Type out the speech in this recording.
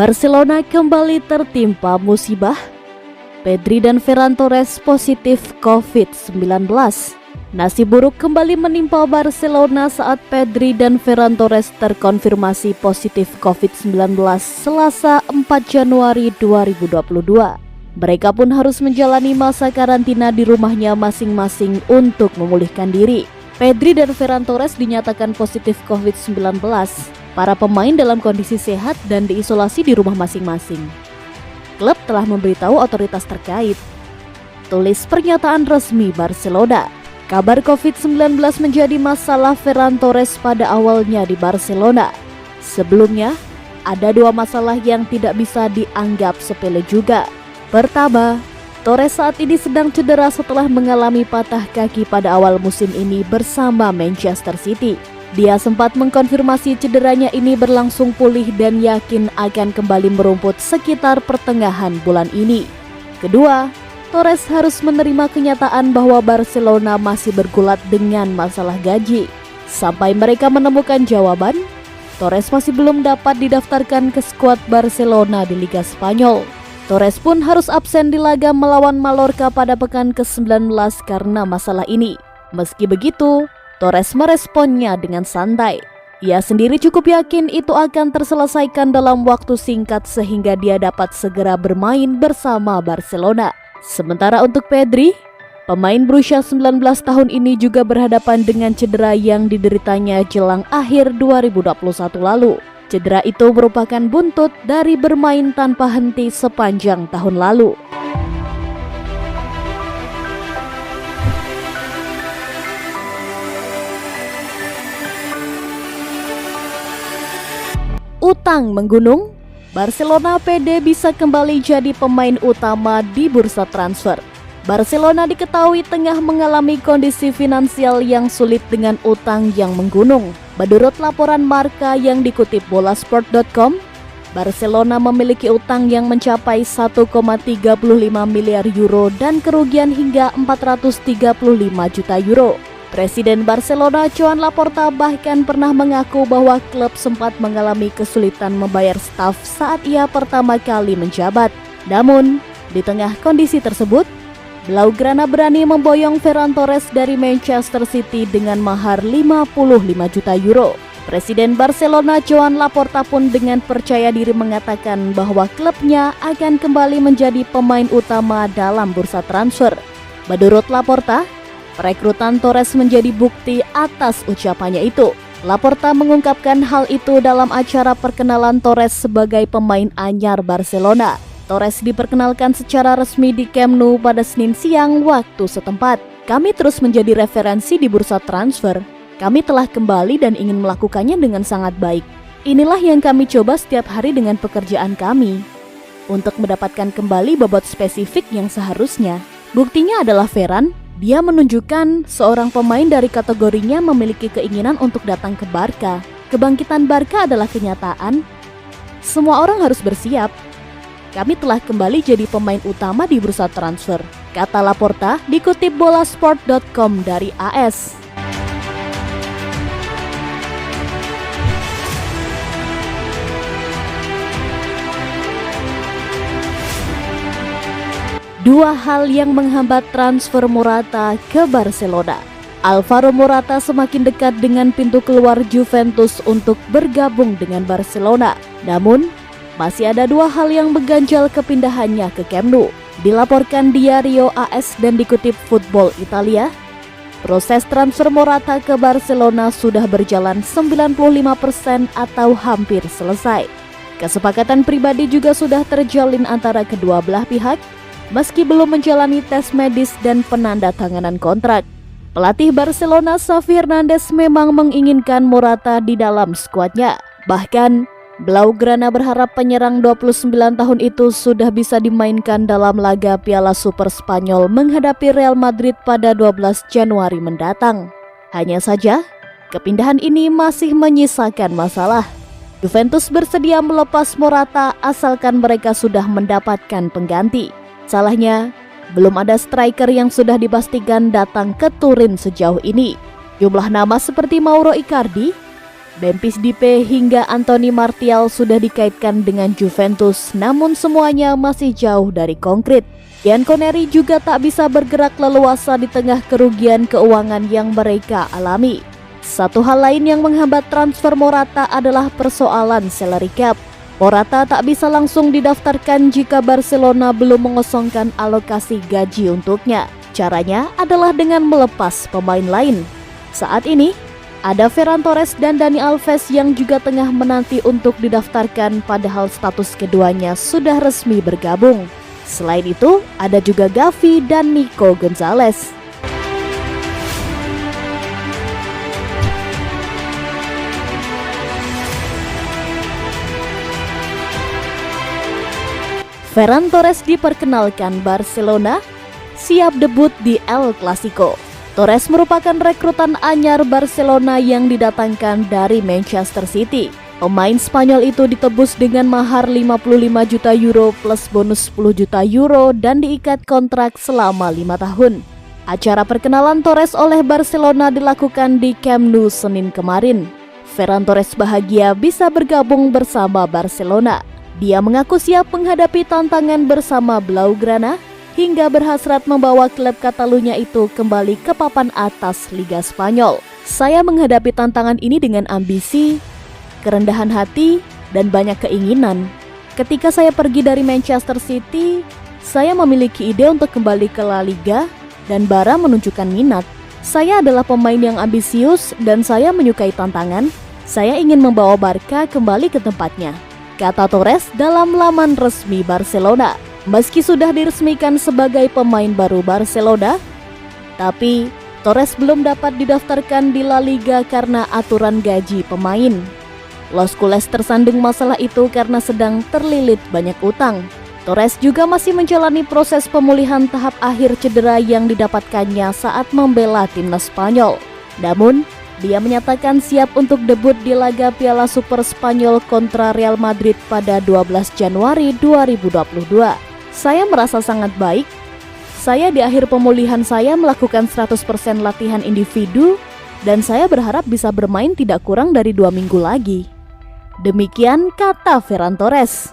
Barcelona kembali tertimpa musibah. Pedri dan Ferran Torres positif COVID-19. Nasib buruk kembali menimpa Barcelona saat Pedri dan Ferran Torres terkonfirmasi positif COVID-19 Selasa 4 Januari 2022. Mereka pun harus menjalani masa karantina di rumahnya masing-masing untuk memulihkan diri. Pedri dan Ferran Torres dinyatakan positif COVID-19. Para pemain dalam kondisi sehat dan diisolasi di rumah masing-masing. Klub telah memberitahu otoritas terkait. Tulis pernyataan resmi Barcelona. Kabar COVID-19 menjadi masalah Ferran Torres pada awalnya di Barcelona. Sebelumnya, ada dua masalah yang tidak bisa dianggap sepele juga. Pertama, Torres saat ini sedang cedera setelah mengalami patah kaki pada awal musim ini bersama Manchester City. Dia sempat mengkonfirmasi cederanya ini berlangsung pulih dan yakin akan kembali merumput sekitar pertengahan bulan ini. Kedua, Torres harus menerima kenyataan bahwa Barcelona masih bergulat dengan masalah gaji. Sampai mereka menemukan jawaban, Torres masih belum dapat didaftarkan ke skuad Barcelona di Liga Spanyol. Torres pun harus absen di laga melawan Mallorca pada pekan ke-19 karena masalah ini. Meski begitu, Torres meresponnya dengan santai. Ia sendiri cukup yakin itu akan terselesaikan dalam waktu singkat sehingga dia dapat segera bermain bersama Barcelona. Sementara untuk Pedri, pemain berusia 19 tahun ini juga berhadapan dengan cedera yang dideritanya jelang akhir 2021 lalu. Cedera itu merupakan buntut dari bermain tanpa henti sepanjang tahun lalu. Utang menggunung, Barcelona pede bisa kembali jadi pemain utama di bursa transfer. Barcelona diketahui tengah mengalami kondisi finansial yang sulit dengan utang yang menggunung. Menurut laporan Marca yang dikutip bolasport.com, Barcelona memiliki utang yang mencapai 1,35 miliar euro dan kerugian hingga 435 juta euro. Presiden Barcelona Joan Laporta bahkan pernah mengaku bahwa klub sempat mengalami kesulitan membayar staf saat ia pertama kali menjabat. Namun, di tengah kondisi tersebut, Blaugrana berani memboyong Ferran Torres dari Manchester City dengan mahar 55 juta euro. Presiden Barcelona Joan Laporta pun dengan percaya diri mengatakan bahwa klubnya akan kembali menjadi pemain utama dalam bursa transfer. Menurut Laporta, perekrutan Torres menjadi bukti atas ucapannya itu. Laporta mengungkapkan hal itu dalam acara perkenalan Torres sebagai pemain anyar Barcelona. Torres diperkenalkan secara resmi di Camp Nou pada Senin siang waktu setempat. Kami terus menjadi referensi di bursa transfer. Kami telah kembali dan ingin melakukannya dengan sangat baik. Inilah yang kami coba setiap hari dengan pekerjaan kami. Untuk mendapatkan kembali bobot spesifik yang seharusnya. Buktinya adalah Ferran. Dia menunjukkan seorang pemain dari kategorinya memiliki keinginan untuk datang ke Barca. Kebangkitan Barca adalah kenyataan. Semua orang harus bersiap. Kami telah kembali jadi pemain utama di bursa transfer, kata Laporta dikutip bolasport.com dari AS. Dua hal yang menghambat transfer Morata ke Barcelona. Alvaro Morata semakin dekat dengan pintu keluar Juventus untuk bergabung dengan Barcelona. Namun, masih ada dua hal yang mengganjal kepindahannya ke Camp Nou. Dilaporkan Diario AS dan dikutip Football Italia, proses transfer Morata ke Barcelona sudah berjalan 95% atau hampir selesai. Kesepakatan pribadi juga sudah terjalin antara kedua belah pihak, meski belum menjalani tes medis dan penandatanganan kontrak. Pelatih Barcelona Xavi Hernandez memang menginginkan Morata di dalam skuadnya. Bahkan, Blaugrana berharap penyerang 29 tahun itu sudah bisa dimainkan dalam laga Piala Super Spanyol menghadapi Real Madrid pada 12 Januari mendatang. Hanya saja, kepindahan ini masih menyisakan masalah. Juventus bersedia melepas Morata asalkan mereka sudah mendapatkan pengganti. Salahnya, belum ada striker yang sudah dipastikan datang ke Turin sejauh ini. Jumlah nama seperti Mauro Icardi, Memphis Depay hingga Anthony Martial sudah dikaitkan dengan Juventus, namun semuanya masih jauh dari konkret. Bianconeri juga tak bisa bergerak leluasa di tengah kerugian keuangan yang mereka alami. Satu hal lain yang menghambat transfer Morata adalah persoalan salary cap. Morata tak bisa langsung didaftarkan jika Barcelona belum mengosongkan alokasi gaji untuknya. Caranya adalah dengan melepas pemain lain. Saat ini, ada Ferran Torres dan Dani Alves yang juga tengah menanti untuk didaftarkan, padahal status keduanya sudah resmi bergabung. Selain itu, ada juga Gavi dan Nico Gonzalez. Ferran Torres diperkenalkan Barcelona, siap debut di El Clasico. Torres merupakan rekrutan anyar Barcelona yang didatangkan dari Manchester City. Pemain Spanyol itu ditebus dengan mahar 55 juta euro plus bonus 10 juta euro dan diikat kontrak selama 5 tahun. Acara perkenalan Torres oleh Barcelona dilakukan di Camp Nou Senin kemarin. Ferran Torres bahagia bisa bergabung bersama Barcelona. Dia mengaku siap menghadapi tantangan bersama Blaugrana, hingga berhasrat membawa klub Catalunya itu kembali ke papan atas Liga Spanyol. Saya menghadapi tantangan ini dengan ambisi, kerendahan hati, dan banyak keinginan. Ketika saya pergi dari Manchester City, saya memiliki ide untuk kembali ke La Liga dan Barca menunjukkan minat. Saya adalah pemain yang ambisius dan saya menyukai tantangan. Saya ingin membawa Barca kembali ke tempatnya, kata Torres dalam laman resmi Barcelona. Meski sudah diresmikan sebagai pemain baru Barcelona, tapi Torres belum dapat didaftarkan di La Liga karena aturan gaji pemain. Los Culés tersandung masalah itu karena sedang terlilit banyak utang. Torres juga masih menjalani proses pemulihan tahap akhir cedera yang didapatkannya saat membela timnas Spanyol. Namun, dia menyatakan siap untuk debut di laga Piala Super Spanyol kontra Real Madrid pada 12 Januari 2022. Saya merasa sangat baik. Saya di akhir pemulihan saya melakukan 100% latihan individu dan saya berharap bisa bermain tidak kurang dari 2 minggu lagi. Demikian kata Ferran Torres.